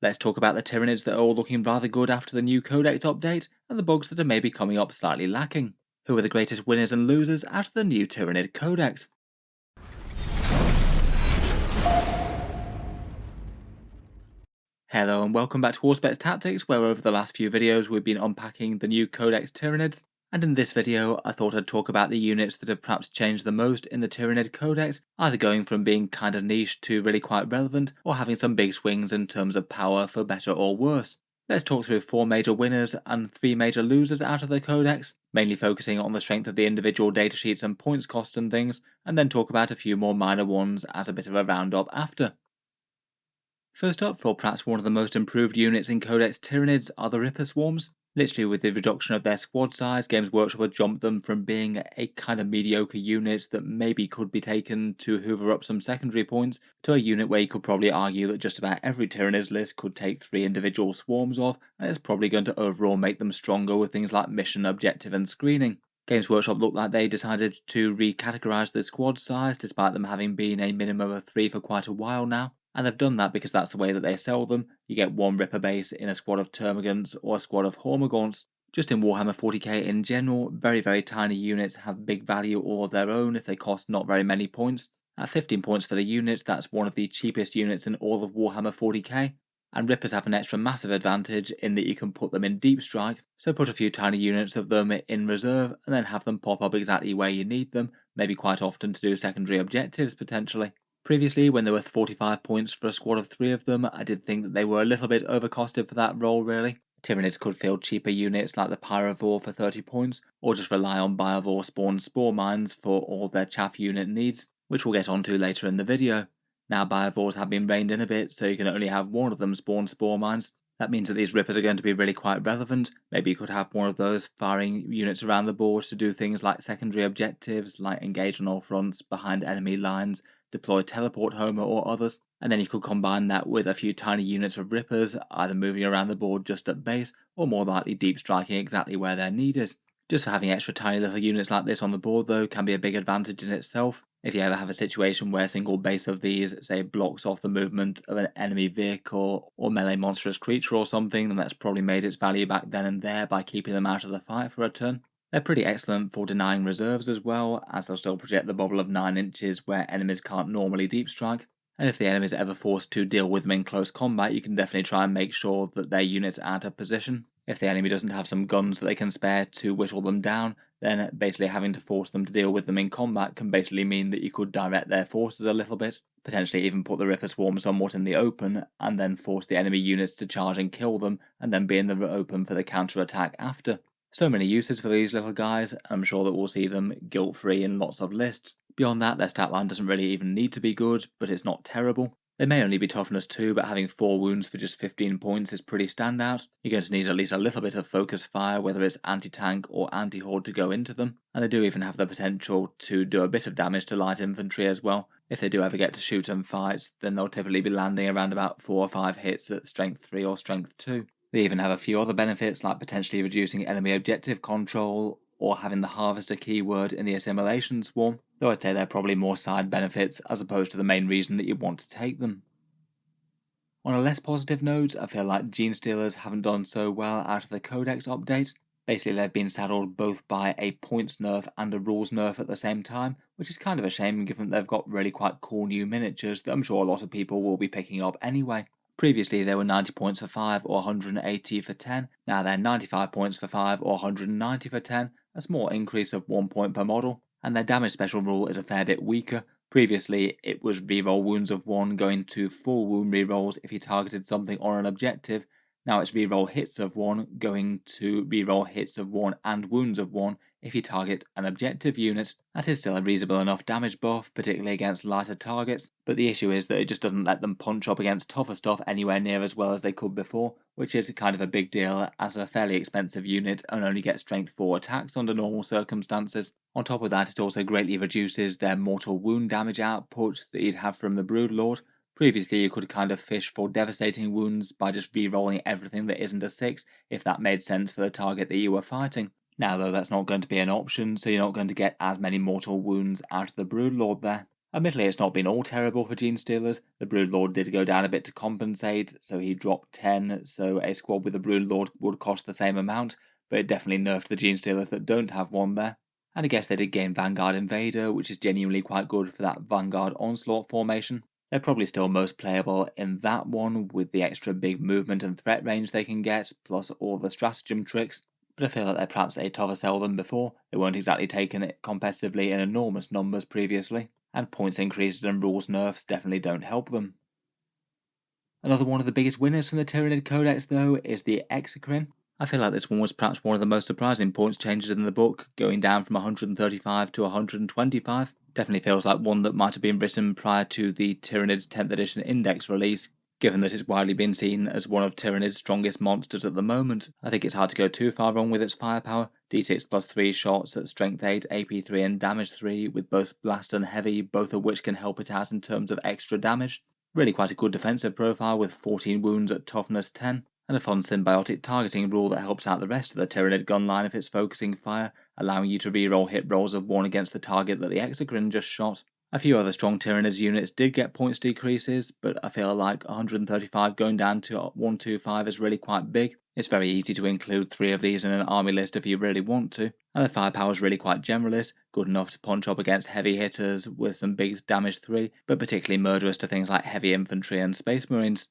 Let's talk about the Tyranids that are all looking rather good after the new Codex update, and the bugs that are maybe coming up slightly lacking. Who are the greatest winners and losers out of the new Tyranid Codex? Hello and welcome back to Auspex Tactics, where over the last few videos we've been unpacking the new Codex Tyranids, and in this video I thought I'd talk about the units that have perhaps changed the most in the Tyranid Codex, either going from being kind of niche to really quite relevant, or having some big swings in terms of power for better or worse. Let's talk through 4 major winners and 3 major losers out of the Codex, mainly focusing on the strength of the individual datasheets and points cost and things, and then talk about a few more minor ones as a bit of a roundup after. First up, for perhaps one of the most improved units in Codex Tyranids are the Ripper Swarms. Literally with the reduction of their squad size, Games Workshop had jumped them from being a kind of mediocre unit that maybe could be taken to hoover up some secondary points, to a unit where you could probably argue that just about every Tyranids list could take 3 individual swarms of, and it's probably going to overall make them stronger with things like mission, objective and screening. Games Workshop looked like they decided to recategorise the squad size, despite them having been a minimum of 3 for quite a while now. And they've done that because that's the way that they sell them. You get 1 Ripper base in a squad of Termagants or a squad of Hormagaunts. Just in Warhammer 40k in general, very tiny units have big value all of their own if they cost not very many points. At 15 points for the unit, that's one of the cheapest units in all of Warhammer 40k. And Rippers have an extra massive advantage in that you can put them in Deep Strike, so put a few tiny units of them in reserve and then have them pop up exactly where you need them, maybe quite often to do secondary objectives potentially. Previously, when they were 45 points for a squad of 3 of them, I did think that they were a little bit overcosted for that role really. Tyranids could field cheaper units like the Biovore for 30 points, or just rely on Biovore spawned spore mines for all their chaff unit needs, which we'll get onto later in the video. Now Biovores have been reined in a bit, so you can only have one of them spawn spore mines. That means that these Rippers are going to be really quite relevant. Maybe you could have one of those firing units around the board to do things like secondary objectives, like engage on all fronts, behind enemy lines, deploy teleport homer or others, and then you could combine that with a few tiny units of Rippers, either moving around the board just at base, or more likely deep striking exactly where they're needed. Just for having extra tiny little units like this on the board though can be a big advantage in itself. If you ever have a situation where a single base of these, say, blocks off the movement of an enemy vehicle or melee monstrous creature or something, then that's probably made its value back then and there by keeping them out of the fight for a turn. They're pretty excellent for denying reserves as well, as they'll still project the bubble of 9 inches where enemies can't normally deep strike. And if the enemy is ever forced to deal with them in close combat, you can definitely try and make sure that their units are out of position. If the enemy doesn't have some guns that they can spare to whittle them down, then basically having to force them to deal with them in combat can basically mean that you could direct their forces a little bit, potentially even put the Ripper Swarm somewhat in the open, and then force the enemy units to charge and kill them, and then be in the open for the counter-attack after. So many uses for these little guys, and I'm sure that we'll see them guilt-free in lots of lists. Beyond that, their stat line doesn't really even need to be good, but it's not terrible. They may only be toughness 2, but having 4 wounds for just 15 points is pretty standout. You're going to need at least a little bit of focus fire, whether it's anti-tank or anti-horde to go into them, and they do even have the potential to do a bit of damage to light infantry as well. If they do ever get to shoot and fight, then they'll typically be landing around about 4 or 5 hits at strength 3 or strength 2. They even have a few other benefits like potentially reducing enemy objective control or having the harvester keyword in the assimilation swarm, though I'd say they're probably more side benefits as opposed to the main reason that you want to take them. On a less positive note, I feel like Genestealers haven't done so well out of the Codex update. Basically they've been saddled both by a points nerf and a rules nerf at the same time, which is kind of a shame given that they've got really quite cool new miniatures that I'm sure a lot of people will be picking up anyway. Previously they were 90 points for 5 or 180 for 10, now they're 95 points for 5 or 190 for 10, a small increase of 1 point per model, and their damage special rule is a fair bit weaker. Previously it was reroll wounds of 1 going to full wound rerolls if you targeted something on an objective, now it's reroll hits of 1 going to reroll hits of 1 and wounds of 1 if you target an objective unit. That is still a reasonable enough damage buff, particularly against lighter targets, but the issue is that it just doesn't let them punch up against tougher stuff anywhere near as well as they could before, which is kind of a big deal as a fairly expensive unit and only gets strength 4 attacks under normal circumstances. On top of that, it also greatly reduces their mortal wound damage output that you'd have from the Broodlord. Previously you could kind of fish for devastating wounds by just re-rolling everything that isn't a 6 if that made sense for the target that you were fighting. Now though that's not going to be an option, so you're not going to get as many mortal wounds out of the Broodlord there. Admittedly, it's not been all terrible for Genestealers. The Broodlord did go down a bit to compensate, so he dropped 10, so a squad with the Broodlord would cost the same amount, but it definitely nerfed the Genestealers that don't have one there. And I guess they did gain Vanguard Invader, which is genuinely quite good for that Vanguard Onslaught formation. They're probably still most playable in that one, with the extra big movement and threat range they can get, plus all the stratagem tricks. But I feel like they're perhaps a tougher sell than before. They weren't exactly taken it competitively in enormous numbers previously, and points increases and rules nerfs definitely don't help them. Another one of the biggest winners from the Tyranid Codex, though, is the Exocrine. I feel like this one was perhaps one of the most surprising points changes in the book, going down from 135 to 125. Definitely feels like one that might have been written prior to the Tyranids 10th edition index release, given that it's widely been seen as one of Tyranid's strongest monsters at the moment. I think it's hard to go too far wrong with its firepower. D6 plus 3 shots at strength 8, AP 3 and damage 3, with both blast and heavy, both of which can help it out in terms of extra damage. Really quite a good defensive profile with 14 wounds at toughness 10, and a fun symbiotic targeting rule that helps out the rest of the Tyranid gun line if it's focusing fire, allowing you to reroll hit rolls of 1 against the target that the Exocrine just shot. A few other strong Tyranids units did get points decreases, but I feel like 135 going down to 125 is really quite big. It's very easy to include 3 of these in an army list if you really want to, and the firepower is really quite generalist, good enough to punch up against heavy hitters with some big damage 3, but particularly murderous to things like heavy infantry and space marines.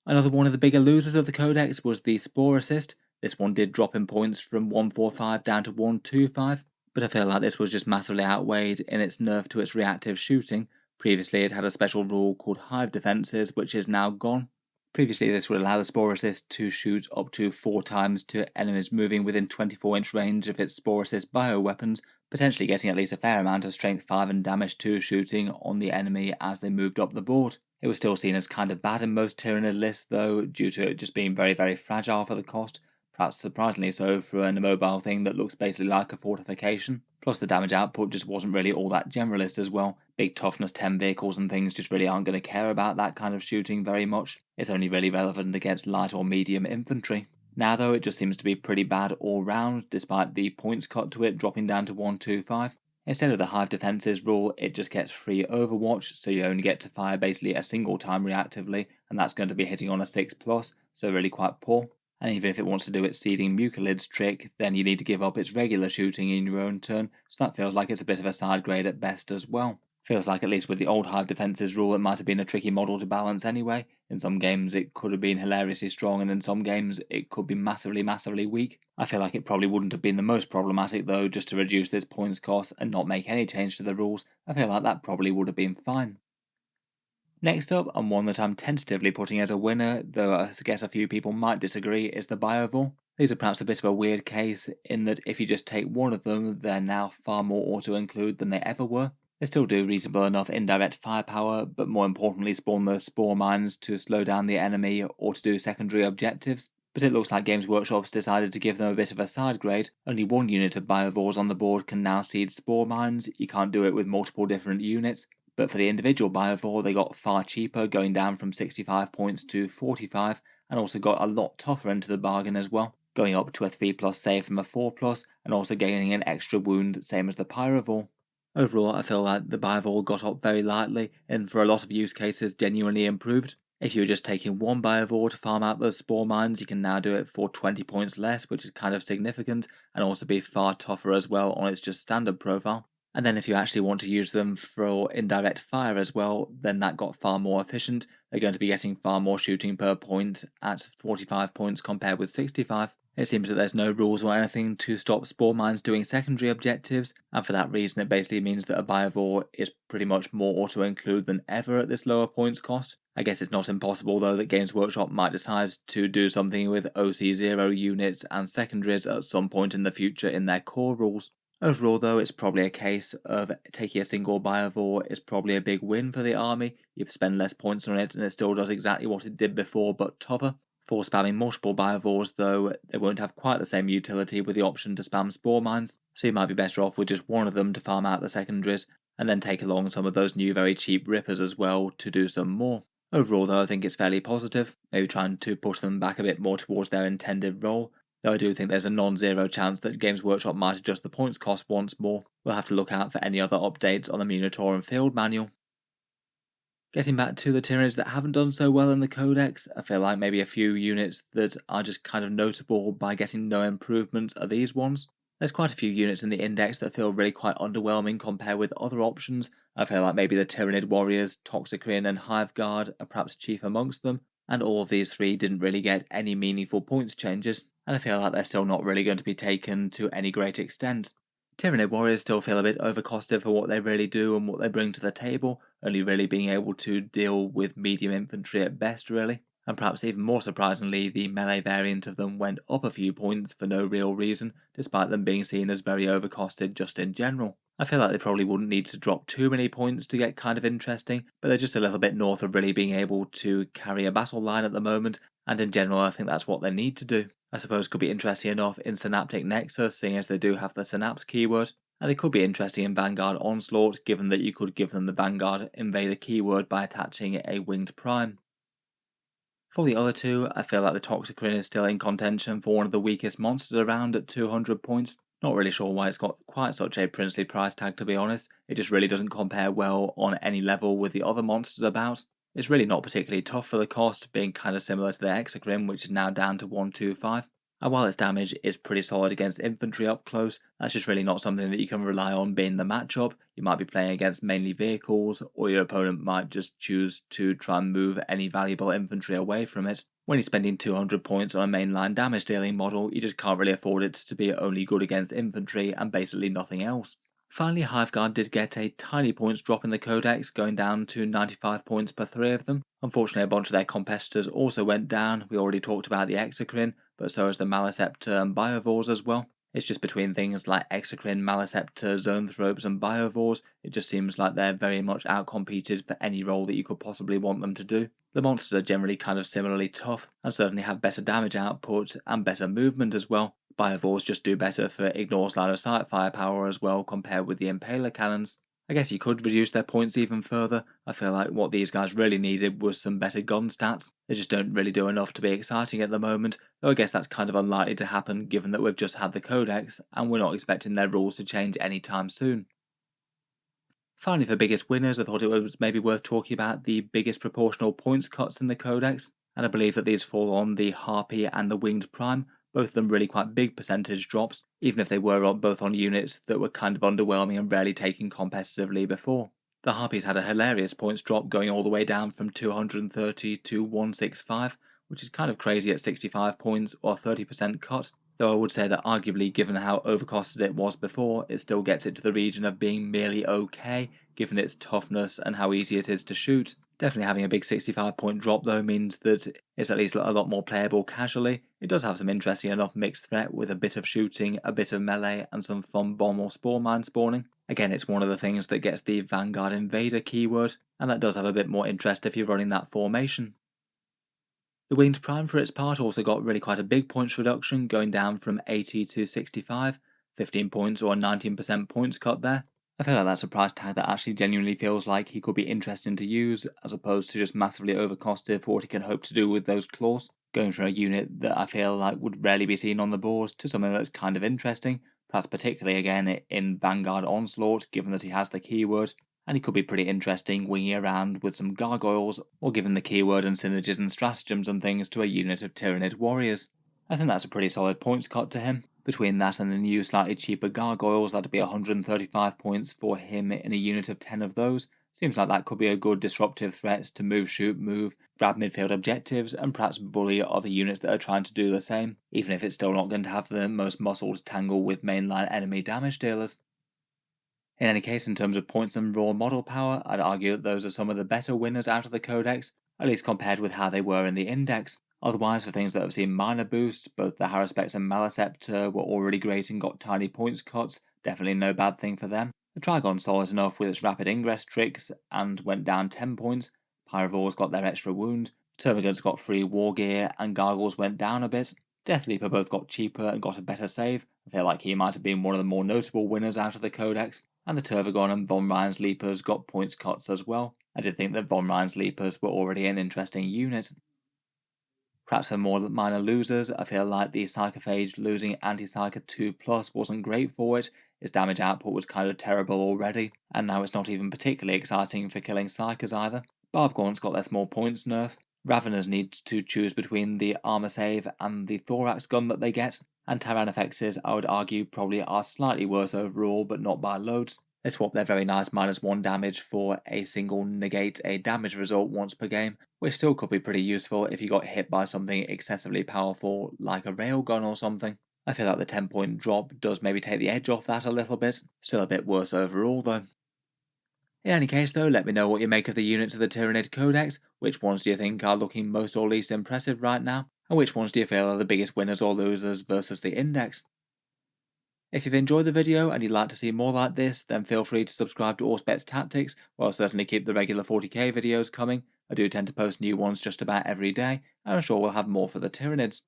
Another one of the bigger losers of the Codex was the Sporocyst. This one did drop in points from 145 down to 125, but I feel like this was just massively outweighed in its nerf to its reactive shooting. Previously it had a special rule called Hive Defenses, which is now gone. Previously this would allow the Sporocyst to shoot up to 4 times to enemies moving within 24-inch range of its Sporocyst bioweapons, potentially getting at least a fair amount of strength 5 and damage 2 shooting on the enemy as they moved up the board. It was still seen as kind of bad in most Tyranid lists though, due to it just being very very fragile for the cost, perhaps surprisingly so for an immobile thing that looks basically like a fortification. Plus the damage output just wasn't really all that generalist as well. Big toughness 10 vehicles and things just really aren't going to care about that kind of shooting very much. It's only really relevant against light or medium infantry. Now though it just seems to be pretty bad all round, despite the points cut to it dropping down to 125. Instead of the Hive Defenses rule, it just gets free Overwatch, so you only get to fire basically a single time reactively, and that's going to be hitting on a 6+, so really quite poor. And even if it wants to do its seeding Mucolids trick, then you need to give up its regular shooting in your own turn, so that feels like it's a bit of a side grade at best as well. Feels like at least with the old Hive Defenses rule it might have been a tricky model to balance anyway. In some games it could have been hilariously strong, and in some games it could be massively weak. I feel like it probably wouldn't have been the most problematic though, just to reduce this points cost and not make any change to the rules. I feel like that probably would have been fine. Next up, and one that I'm tentatively putting as a winner, though I guess a few people might disagree, is the Biovore. These are perhaps a bit of a weird case, in that if you just take one of them, they're now far more auto-include than they ever were. They still do reasonable enough indirect firepower, but more importantly spawn those spore mines to slow down the enemy or to do secondary objectives. But it looks like Games Workshop's decided to give them a bit of a side grade. Only one unit of Biovores on the board can now seed spore mines. You can't do it with multiple different units. But for the individual Biovore, they got far cheaper, going down from 65 points to 45, and also got a lot tougher into the bargain as well, going up to a 3+ save from a 4+, and also gaining an extra wound, same as the Pyrovore. Overall, I feel like the Biovore got up very lightly, and for a lot of use cases genuinely improved. If you were just taking one Biovore to farm out those spore mines, you can now do it for 20 points less, which is kind of significant, and also be far tougher as well on its just standard profile. And then if you actually want to use them for indirect fire as well, then that got far more efficient. They're going to be getting far more shooting per point at 45 points compared with 65. It seems that there's no rules or anything to stop spore mines doing secondary objectives, and for that reason it basically means that a Biovore is pretty much more auto-include than ever at this lower points cost. I guess it's not impossible though that Games Workshop might decide to do something with OC0 units and secondaries at some point in the future in their core rules. Overall though, it's probably a case of taking a single Biovore is probably a big win for the army. You spend less points on it and it still does exactly what it did before but tougher. For spamming multiple Biovores though, they won't have quite the same utility with the option to spam spore mines, so you might be better off with just one of them to farm out the secondaries, and then take along some of those new very cheap rippers as well to do some more. Overall though, I think it's fairly positive, maybe trying to push them back a bit more towards their intended role, though I do think there's a non-zero chance that Games Workshop might adjust the points cost once more. We'll have to look out for any other updates on the Minotaur and Field manual. Getting back to the Tyranids that haven't done so well in the Codex, I feel like maybe a few units that are just kind of notable by getting no improvements are these ones. There's quite a few units in the Index that feel really quite underwhelming compared with other options. I feel like maybe the Tyranid Warriors, Toxicrine and Hive Guard are perhaps chief amongst them, and all of these three didn't really get any meaningful points changes, and I feel like they're still not really going to be taken to any great extent. Tyranid Warriors still feel a bit overcosted for what they really do and what they bring to the table, only really being able to deal with medium infantry at best really, and perhaps even more surprisingly the melee variant of them went up a few points for no real reason, despite them being seen as very overcosted just in general. I feel like they probably wouldn't need to drop too many points to get kind of interesting, but they're just a little bit north of really being able to carry a battle line at the moment, and in general I think that's what they need to do. I suppose could be interesting enough in Synaptic Nexus, seeing as they do have the Synapse keyword, and they could be interesting in Vanguard Onslaught, given that you could give them the Vanguard Invader keyword by attaching a Winged Prime. For the other two, I feel like the Toxicrine is still in contention for one of the weakest monsters around at 200 points. Not really sure why it's got quite such a princely price tag, to be honest. It just really doesn't compare well on any level with the other monsters about. It's really not particularly tough for the cost, being kind of similar to the Exocrine, which is now down to 125. And while its damage is pretty solid against infantry up close, that's just really not something that you can rely on being the matchup. You might be playing against mainly vehicles, or your opponent might just choose to try and move any valuable infantry away from it. When you're spending 200 points on a mainline damage dealing model, you just can't really afford it to be only good against infantry and basically nothing else. Finally, Hiveguard did get a tiny points drop in the Codex, going down to 95 points per 3 of them. Unfortunately, a bunch of their competitors also went down. We already talked about the Exocrine, but so has the Maleceptor and Biovores as well. It's just between things like Exocrine, Maleceptor, Zoanthropes and Biovores, it just seems like they're very much outcompeted for any role that you could possibly want them to do. The monsters are generally kind of similarly tough, and certainly have better damage output and better movement as well. Biovores just do better for ignore line of sight firepower as well compared with the Impaler cannons. I guess you could reduce their points even further. I feel like what these guys really needed was some better gun stats. They just don't really do enough to be exciting at the moment, though I guess that's kind of unlikely to happen given that we've just had the Codex and we're not expecting their rules to change anytime soon. Finally, for biggest winners, I thought it was maybe worth talking about the biggest proportional points cuts in the Codex, and I believe that these fall on the Harpy and the Winged Prime, both of them really quite big percentage drops, even if they were both on units that were kind of underwhelming and rarely taken competitively before. The Harpies had a hilarious points drop going all the way down from 230 to 165, which is kind of crazy at 65 points or 30% cut, though I would say that arguably given how overcosted it was before, it still gets it to the region of being merely okay, given its toughness and how easy it is to shoot. Definitely having a big 65 point drop though means that it's at least a lot more playable casually. It does have some interesting enough mixed threat with a bit of shooting, a bit of melee, and some fun bomb or spore mine spawning. Again, it's one of the things that gets the Vanguard Invader keyword, and that does have a bit more interest if you're running that formation. The Winged Prime for its part also got really quite a big points reduction, going down from 80 to 65, 15 points or a 19% points cut there. I feel like that's a price tag that actually genuinely feels like he could be interesting to use, as opposed to just massively overcosted for what he can hope to do with those claws. Going from a unit that I feel like would rarely be seen on the board to something that's kind of interesting, perhaps particularly again in Vanguard Onslaught, given that he has the keyword, and he could be pretty interesting winging around with some gargoyles, or giving the keyword and synergies and stratagems and things to a unit of Tyranid warriors. I think that's a pretty solid points cut to him. Between that and the new slightly cheaper gargoyles, that'd be 135 points for him in a unit of 10 of those. Seems like that could be a good disruptive threat to move, shoot, move, grab midfield objectives, and perhaps bully other units that are trying to do the same, even if it's still not going to have the most muscle to tangle with mainline enemy damage dealers. In any case, in terms of points and raw model power, I'd argue that those are some of the better winners out of the Codex, at least compared with how they were in the Index. Otherwise, for things that have seen minor boosts, both the Haruspex and Maleceptor were already great and got tiny points cuts, definitely no bad thing for them. The Trigon's solid enough with its rapid ingress tricks and went down 10 points, Pyrovores got their extra wound, Termagants got free war gear, and Gargles went down a bit. Death Leaper both got cheaper and got a better save. I feel like he might have been one of the more notable winners out of the Codex, and the Turvagon and Von Ryan's Leapers got points cuts as well. I did think that Von Ryan's Leapers were already an interesting unit. Perhaps for more minor losers, I feel like the Psychophage losing Anti-Psycho 2 Plus wasn't great for it. Its damage output was kind of terrible already, and now it's not even particularly exciting for killing Psychers either. Barbgaunt's got their small points nerf. Raveners need to choose between the armor save and the thorax gun that they get, and Tyrannofexes, I would argue, probably are slightly worse overall, but not by loads. They swap their very nice -1 damage for a single negate a damage result once per game, which still could be pretty useful if you got hit by something excessively powerful like a railgun or something. I feel like the 10-point drop does maybe take the edge off that a little bit, still a bit worse overall though. In any case though, let me know what you make of the units of the Tyranid Codex, which ones do you think are looking most or least impressive right now, and which ones do you feel are the biggest winners or losers versus the Index. If you've enjoyed the video and you'd like to see more like this, then feel free to subscribe to Auspex Tactics, where I'll certainly keep the regular 40k videos coming. I do tend to post new ones just about every day, and I'm sure we'll have more for the Tyranids.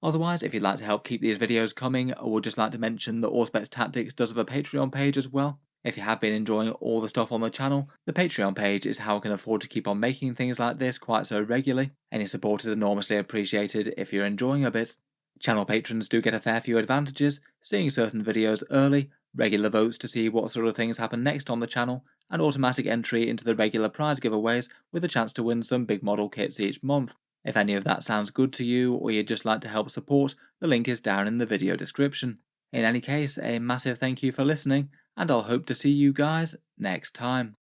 Otherwise, if you'd like to help keep these videos coming, I would just like to mention that Auspex Tactics does have a Patreon page as well. If you have been enjoying all the stuff on the channel, the Patreon page is how I can afford to keep on making things like this quite so regularly. Any support is enormously appreciated if you're enjoying a bit. Channel patrons do get a fair few advantages, seeing certain videos early, regular votes to see what sort of things happen next on the channel, and automatic entry into the regular prize giveaways with a chance to win some big model kits each month. If any of that sounds good to you, or you'd just like to help support, the link is down in the video description. In any case, a massive thank you for listening, and I'll hope to see you guys next time.